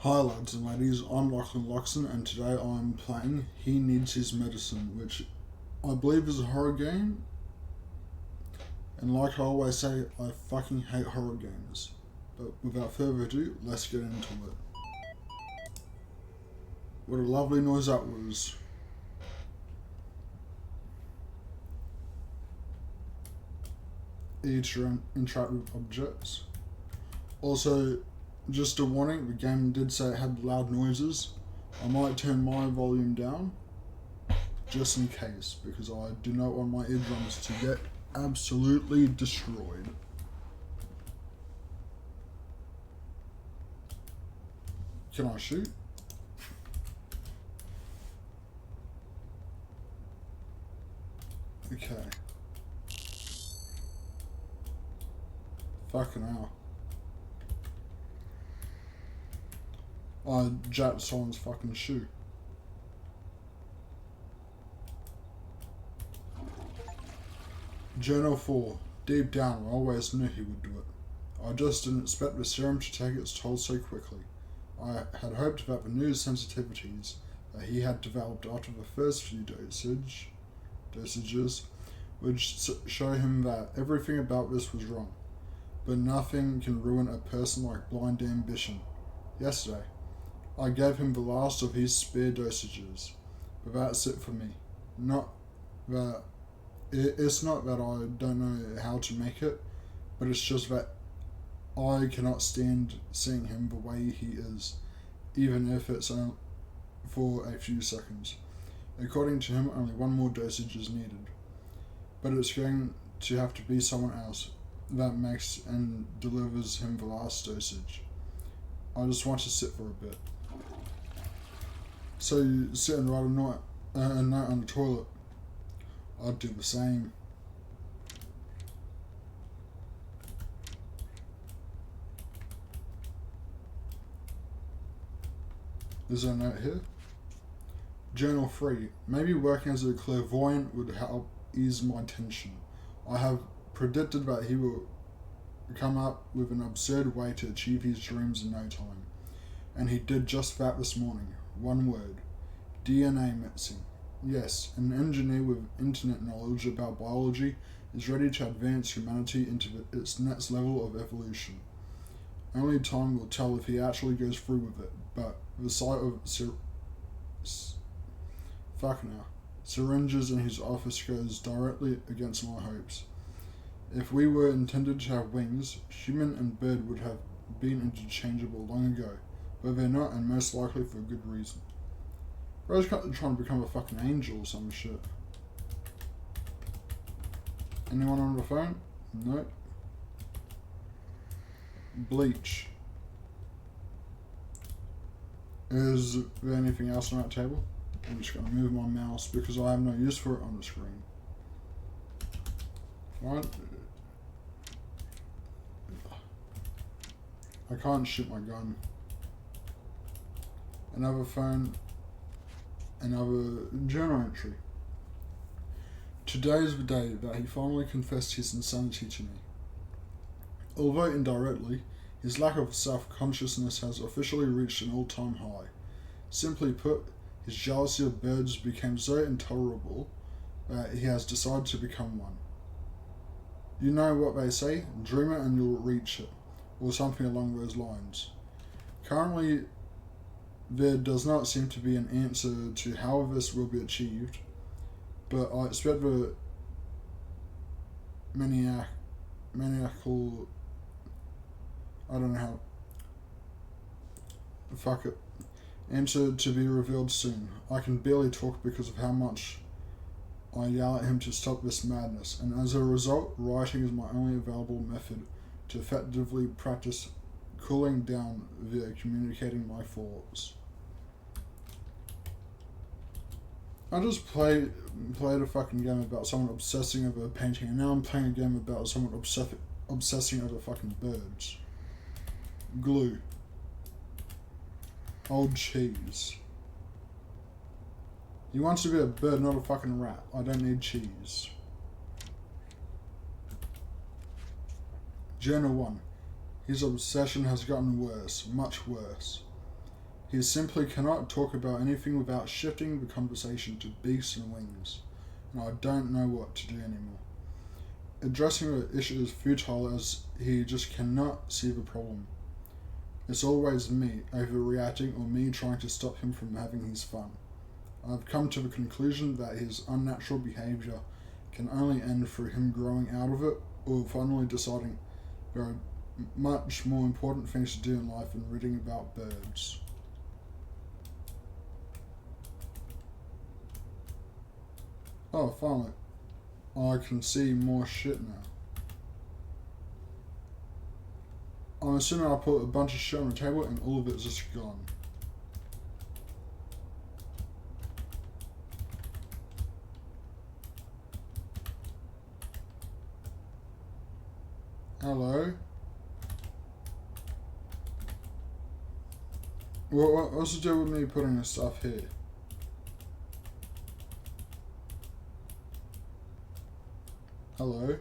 Hi lads and ladies, I'm Lachlan Loxon and today I'm playing He Needs His Medicine, which I believe is a horror game. And like I always say, I fucking hate horror games. But without further ado, let's get into it. What a lovely noise that was. Each interact with objects. Also, just a warning, the game did say it had loud noises. I might turn my volume down, just in case, because I do not want my eardrums to get absolutely destroyed. Can I shoot? Okay. Fucking hell. I jacked someone's fucking shoe. Journal 4. Deep down, I always knew he would do it. I just didn't expect the serum to take its toll so quickly. I had hoped that the new sensitivities that he had developed after the first few dosages would show him that everything about this was wrong. But nothing can ruin a person like blind ambition. Yesterday, I gave him the last of his spare dosages, but that's it for me. It's not that I don't know how to make it, but it's just that I cannot stand seeing him the way he is, even if it's only for a few seconds. According to him, only one more dosage is needed, but it's going to have to be someone else that makes and delivers him the last dosage. I just want to sit for a bit. So you sit and write a note on the toilet. I'd do the same. Is there a note here? Journal 3. Maybe working as a clairvoyant would help ease my tension. I have predicted that he will come up with an absurd way to achieve his dreams in no time. And he did just that this morning. One word. DNA mixing. Yes, an engineer with internet knowledge about biology is ready to advance humanity into its next level of evolution. Only time will tell if he actually goes through with it, but the sight of syringes in his office goes directly against my hopes. If we were intended to have wings, human and bird would have been interchangeable long ago, but they're not, and most likely for a good reason. Bro's trying to become a fucking angel or some shit. Anyone on the phone? Nope. Bleach. Is there anything else on that table? I'm just going to move my mouse because I have no use for it on the screen. Right. I can't shoot my gun. Another phone. Another journal entry. Today is the day that he finally confessed his insanity to me. Although indirectly, his lack of self-consciousness has officially reached an all-time high. Simply put, his jealousy of birds became so intolerable that he has decided to become one. You know what they say, dream it and you'll reach it, or something along those lines. Currently, there does not seem to be an answer to how this will be achieved, but I expect the maniacal, I don't know how, fuck it, answer to be revealed soon. I can barely talk because of how much I yell at him to stop this madness, and as a result, writing is my only available method to effectively practice cooling down via communicating my thoughts. I just played a fucking game about someone obsessing over a painting, and now I'm playing a game about someone obsessing over fucking birds. Glue. Old cheese. He wants to be a bird, not a fucking rat. I don't need cheese. Journal 1. His obsession has gotten worse, much worse. He simply cannot talk about anything without shifting the conversation to beasts and wings, and I don't know what to do anymore. Addressing the issue is futile as he just cannot see the problem. It's always me overreacting or me trying to stop him from having his fun. I've come to the conclusion that his unnatural behaviour can only end through him growing out of it or finally deciding there are much more important things to do in life than reading about birds. Oh, finally. I can see more shit now. I'm assuming I put a bunch of shit on the table and all of it's just gone. Hello? What's the deal with me putting this stuff here? Hello?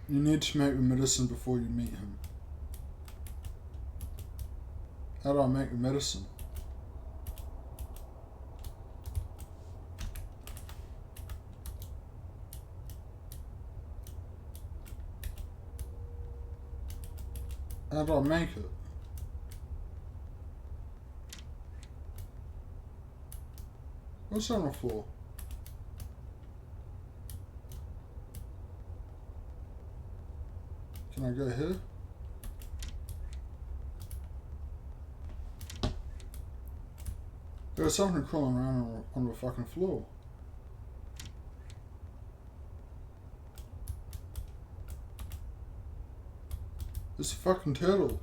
You need to make the medicine before you meet him. How do I make the medicine? How do I make it? What's on the floor? Can I go here? There's something crawling around on the fucking floor. It's a fucking turtle.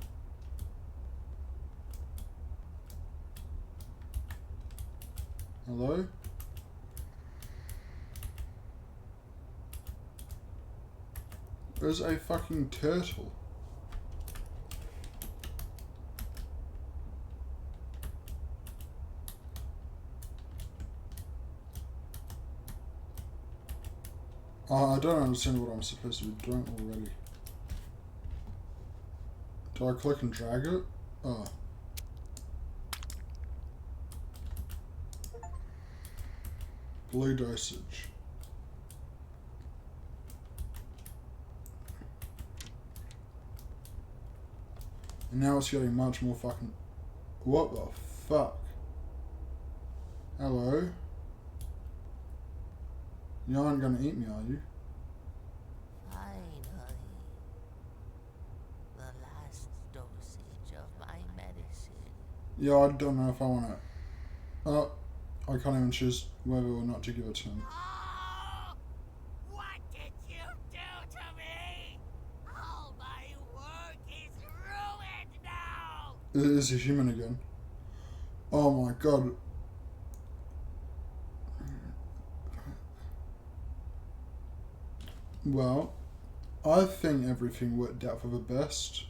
Hello? There's a fucking turtle. I don't understand what I'm supposed to be doing already. Do I click and drag it? Oh. Blue dosage. And now it's getting much more fucking... What the fuck? Hello? You aren't gonna eat me, are you? Finally. The last dosage of my medicine. Yeah, I don't know if I wanna... I can't even choose whether or not to give it to him. Oh! What did you do to me? All my work is ruined now! Is he human again? Oh my god. Well, I think everything worked out for the best.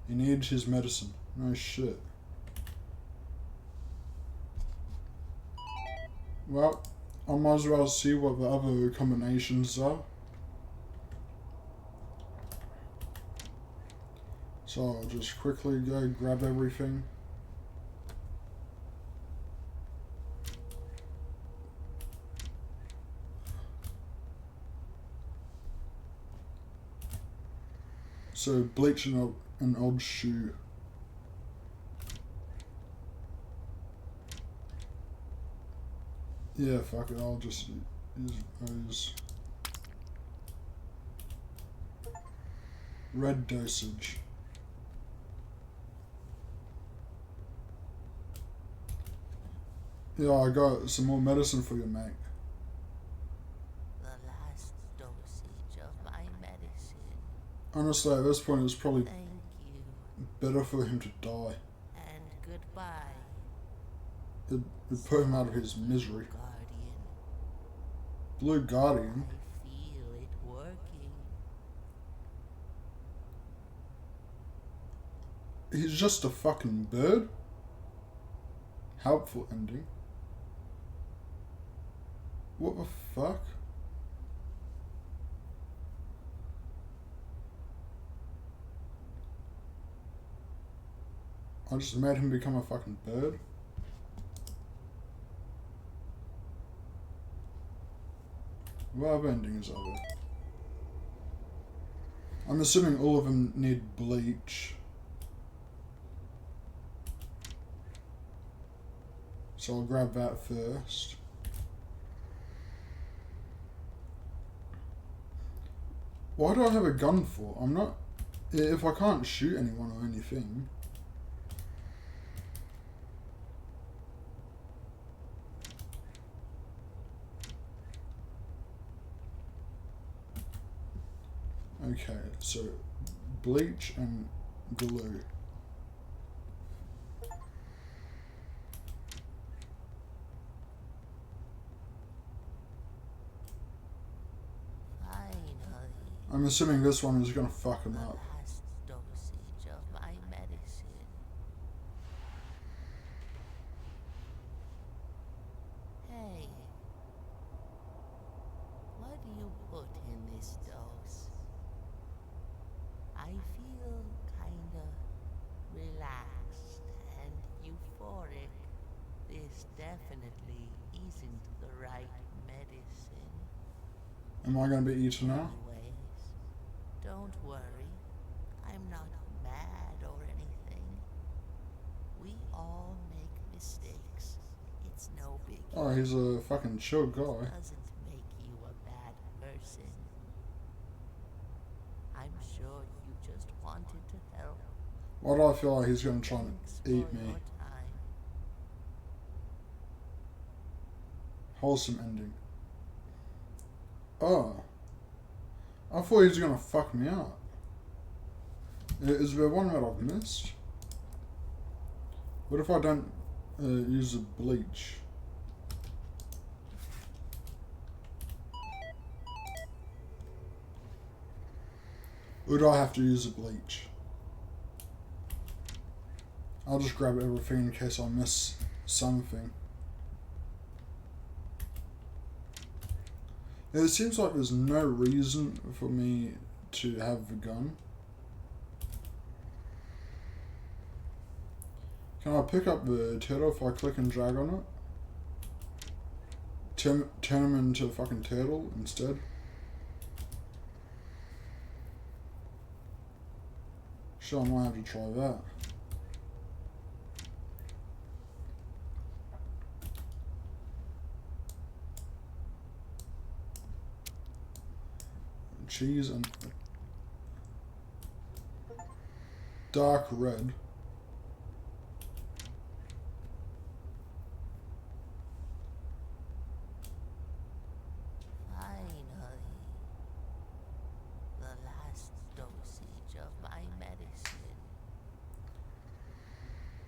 He needs his medicine. No shit. Well, I might as well see what the other combinations are. So I'll just quickly go grab everything. So bleach and an old shoe. Yeah, fuck it, I'll just use those. Red dosage. Yeah, I got some more medicine for you, mate. The last dosage of my medicine. Honestly, at this point, it's probably Thank you. better for him to die. And goodbye. It put him out of his misery. Guardian. Blue Guardian? I feel it working. He's just a fucking bird? Helpful ending. What the fuck? I just made him become a fucking bird. What other endings are there? I'm assuming all of them need bleach. So I'll grab that first. Why do I have a gun for? I'm not... If I can't shoot anyone or anything... Okay, so bleach and glue. I'm assuming this one is gonna fuck him up. Last dosage of my medicine. Hey, what do you put in this dose? I feel kinda relaxed and euphoric. This definitely isn't the right medicine. Am I gonna be eaten now? Anyways, don't worry. I'm not mad or anything. We all make mistakes. It's no big Oh, he's a fucking chill guy. doesn't make you a bad person. I'm sure you just wanted to help. Why do I feel like he's gonna try and Thanks eat for me? your time. Wholesome ending. Oh. I thought he was gonna fuck me up. Is there one that I've missed? What if I don't use the bleach? Or do I have to use the bleach? I'll just grab everything in case I miss something. It seems like there's no reason for me to have the gun. Can I pick up the turtle if I click and drag on it? Turn him into a fucking turtle instead? Sure, I might have to try that. Cheese and dark red. Finally, the last dosage of my medicine.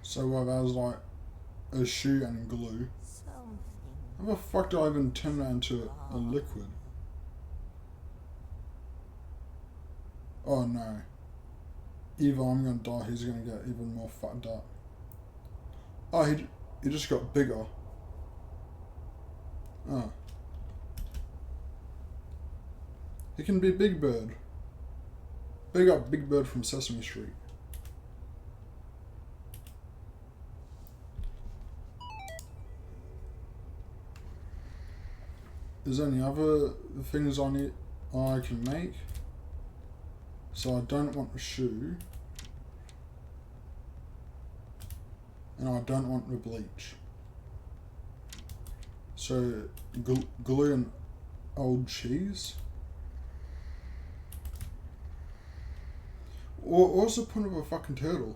So what, that was like a shoe and glue. Something. How the fuck do I even turn that into a liquid? Oh no. Either I'm gonna die, he's gonna get even more fucked up. Oh, he just got bigger. Oh. He can be Big Bird. Big up Big Bird from Sesame Street. Is there any other things I can make? So I don't want the shoe. And I don't want the bleach. So glue and old cheese. What's the point of a fucking turtle?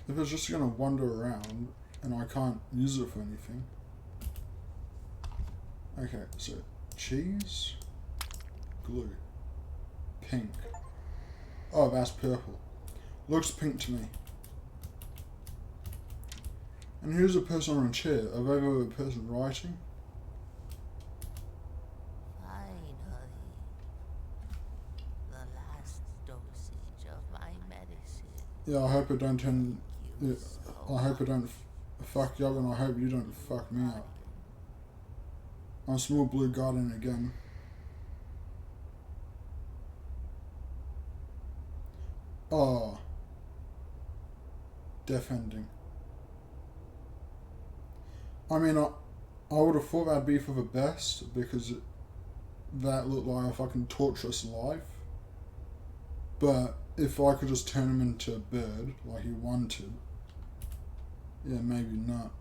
If it's just gonna wander around and I can't use it for anything. Okay, so cheese, glue, pink. Oh, that's purple. Looks pink to me. And here's a person on a chair. Are they a person writing? Finally, the last dosage of my medicine. Yeah, I hope it don't turn. You Yeah, so I hope it don't fuck you up, and I hope you don't fuck me up. I'm a small blue guardian again. Oh. death ending. I mean, I would have thought that'd be for the best, because that looked like a fucking torturous life. But if I could just turn him into a bird, like he wanted, yeah, maybe not.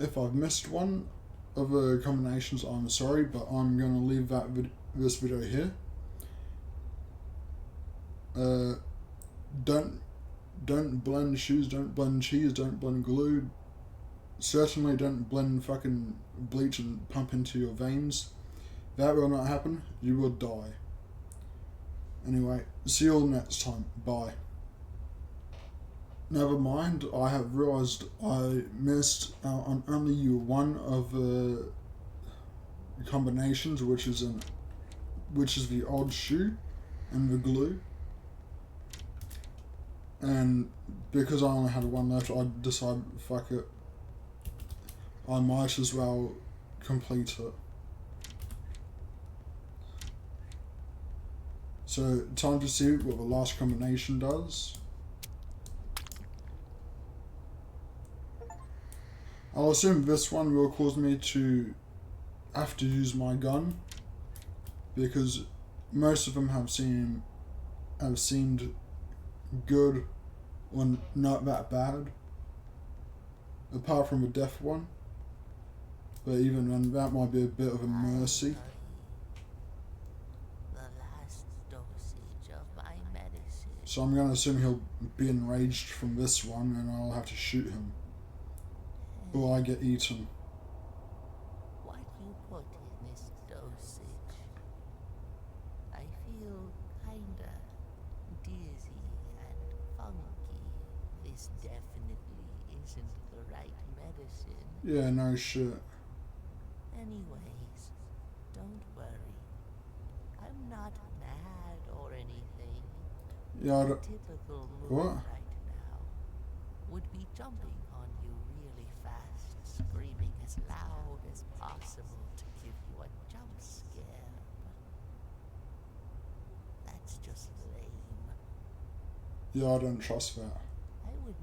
If I've missed one of the combinations, I'm sorry, but I'm gonna leave this video here. Don't blend shoes, don't blend cheese, don't blend glue. Certainly don't blend fucking bleach and pump into your veins. That will not happen. You will die. Anyway, see you all next time. Bye. Never mind, I have realised I missed out on only one of the combinations, which is the odd shoe and the glue. And because I only had one left, I decided, fuck it, I might as well complete it. So, time to see what the last combination does. I'll assume this one will cause me to have to use my gun, because most of them have seemed good or not that bad, apart from the death one. But even then, that might be a bit of a mercy. The last dosage of my medicine. So I'm going to assume he'll be enraged from this one, and I'll have to shoot him. Or I get eaten. What you put in this dosage, I feel kinda dizzy and funky. This definitely isn't the right medicine. Yeah, no shit. Anyways, don't worry. I'm not mad or anything. Yeah, A typical mood what? right now would be jumping on you really fast, screaming as loud as possible to give you a jump scare. But that's just lame. Yeah, I don't trust that. I wouldn't.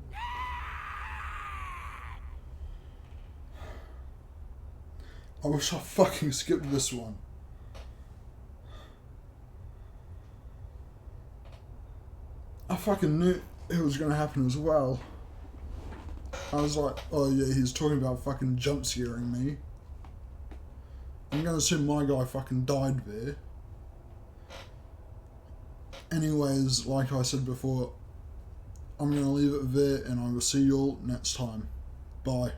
I wish I fucking skipped this one. I fucking knew it was gonna happen as well. I was like, oh yeah, he's talking about fucking jump scaring me. I'm gonna assume my guy fucking died there. Anyways, like I said before, I'm gonna leave it there, and I will see you all next time. Bye.